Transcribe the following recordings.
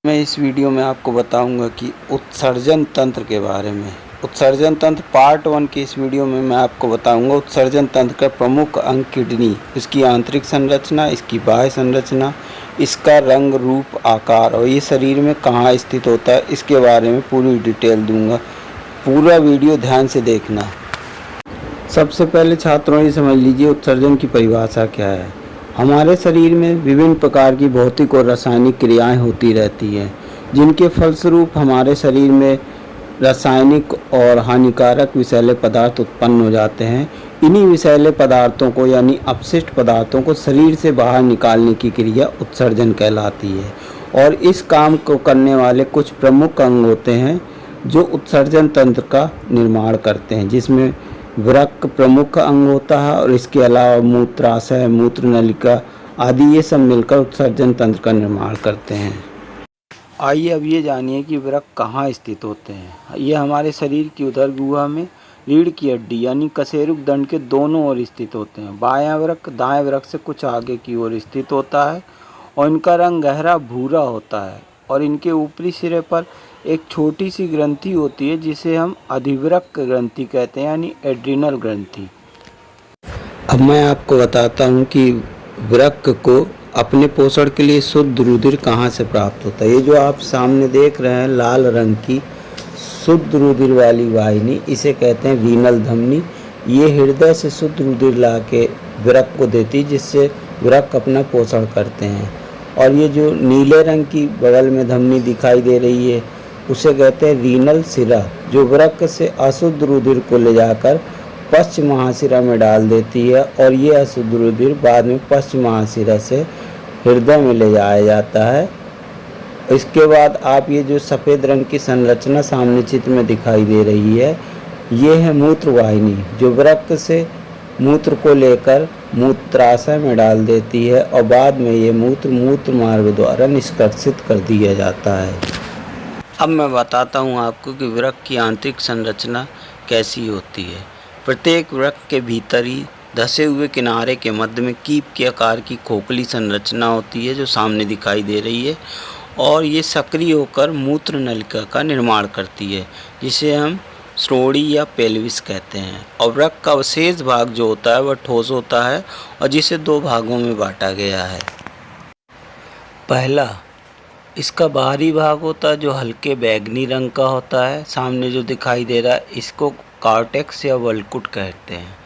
मैं इस वीडियो में आपको बताऊंगा कि उत्सर्जन तंत्र के बारे में। उत्सर्जन तंत्र पार्ट 1 की इस वीडियो में मैं आपको बताऊंगा उत्सर्जन तंत्र का प्रमुख अंग किडनी, इसकी आंतरिक संरचना, इसकी बाह्य संरचना, इसका रंग, रूप, आकार और ये शरीर में कहाँ स्थित होता है, इसके बारे में पूरी डिटेल दूंगा। पूरा वीडियो ध्यान से देखना। सबसे पहले छात्रों ये समझ लीजिए उत्सर्जन की परिभाषा क्या है। हमारे शरीर में विभिन्न प्रकार की भौतिक और रासायनिक क्रियाएं होती रहती हैं, जिनके फलस्वरूप हमारे शरीर में रासायनिक और हानिकारक विषैले पदार्थ उत्पन्न हो जाते हैं। इन्हीं विषैले पदार्थों को यानी अपशिष्ट पदार्थों को शरीर से बाहर निकालने की क्रिया उत्सर्जन कहलाती है। और इस काम को करने वाले कुछ प्रमुख अंग होते हैं जो उत्सर्जन तंत्र का निर्माण करते हैं, जिसमें वृक्क प्रमुख अंग होता है और इसके अलावा मूत्राशय, मूत्र नलिका आदि ये सब मिलकर उत्सर्जन तंत्र का निर्माण करते हैं। आइए अब ये जानिए कि वृक्क कहाँ स्थित होते हैं। ये हमारे शरीर की उदर गुहा में रीढ़ की हड्डी यानी कशेरुक दंड के दोनों ओर स्थित होते हैं। बायां वृक्क दाएं वृक्क से कुछ आगे की ओर स्थित होता है और इनका रंग गहरा भूरा होता है और इनके ऊपरी सिरे पर एक छोटी सी ग्रंथि होती है जिसे हम अधिवृक्क ग्रंथि कहते हैं यानी एड्रिनल ग्रंथि। अब मैं आपको बताता हूँ कि वृक्क को अपने पोषण के लिए शुद्ध रुधिर कहाँ से प्राप्त होता है। ये जो आप सामने देख रहे हैं लाल रंग की शुद्ध रुधिर वाली वाहिनी, इसे कहते हैं वीनल धमनी। ये हृदय से शुद्ध रुधिर ला के वृक्क को देती है, जिससे वृक्क अपना पोषण करते हैं। और ये जो नीले रंग की बगल में धमनी दिखाई दे रही है उसे कहते हैं रीनल सिरा, जो वृक्क से अशुद्ध रुधिर को ले जाकर पश्च महाशिरा में डाल देती है और ये अशुद्ध रुधिर बाद में पश्च महाशिरा से हृदय में ले जाया जाता है। इसके बाद आप ये जो सफ़ेद रंग की संरचना सामने चित्र में दिखाई दे रही है, ये है मूत्र वाहिनी, जो वृक्क से मूत्र को लेकर मूत्राशय में डाल देती है और बाद में ये मूत्र मार्ग द्वारा निष्कर्षित कर दिया जाता है। अब मैं बताता हूँ आपको कि वृक्क की आंतरिक संरचना कैसी होती है। प्रत्येक वृक्क के भीतर ही धसे हुए किनारे के मध्य में कीप के आकार की खोखली संरचना होती है जो सामने दिखाई दे रही है और ये सक्रिय होकर मूत्र नलिका का निर्माण करती है, जिसे हम श्रोणि या पेल्विस कहते हैं। और वृक्क का शेष भाग जो होता है वह ठोस होता है और जिसे दो भागों में बांटा गया है। पहला, इसका बाहरी भाग होता है जो हल्के बैंगनी रंग का होता है, सामने जो दिखाई दे रहा है इसको कॉर्टेक्स या वल्कुट कहते हैं।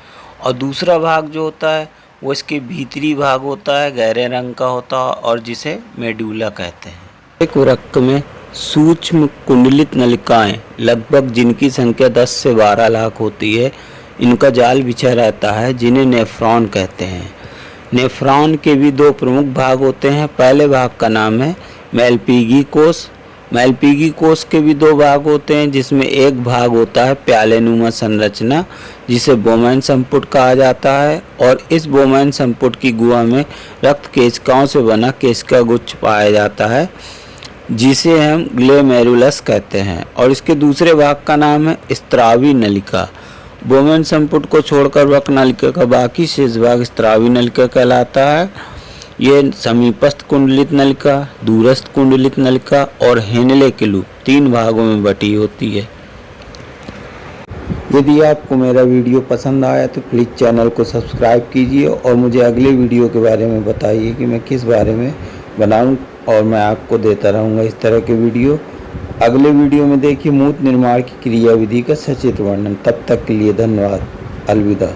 और दूसरा भाग जो होता है वो इसके भीतरी भाग होता है, गहरे रंग का होता है और जिसे मेडुला कहते हैं। एक वृक्क में सूक्ष्म कुंडलित नलिकाएं लगभग जिनकी संख्या 10 से 12 लाख होती है, इनका जाल बिछा रहता है जिन्हें नेफ्रॉन कहते हैं। नेफ्रॉन के भी दो प्रमुख भाग होते हैं। पहले भाग का नाम है मैल्पीगी कोष। मैल्पीगी कोष के भी दो भाग होते हैं, जिसमें एक भाग होता है प्यालेनुमा संरचना जिसे बोमैन संपुट कहा जाता है और इस बोमैन संपुट की गुहा में रक्त केशिकाओं से बना केशिका गुच्छ पाया जाता है जिसे हम ग्लोमेरुलस कहते हैं। और इसके दूसरे भाग का नाम है स्त्रावी नलिका। बोमैन संपुट को छोड़कर वृक्क नलिका का बाकी शेष भाग स्त्रावी नलिका कहलाता है। ये समीपस्थ कुंडलित नलिका, दूरस्थ कुंडलित नलिका और हेनले के लूप 3 भागों में बटी होती है। यदि आपको मेरा वीडियो पसंद आया तो प्लीज़ चैनल को सब्सक्राइब कीजिए और मुझे अगले वीडियो के बारे में बताइए कि मैं किस बारे में बनाऊं और मैं आपको देता रहूंगा इस तरह के वीडियो। अगले वीडियो में देखिए मूत्र निर्माण की क्रिया विधि का सचित्र वर्णन। तब तक के लिए धन्यवाद। अलविदा।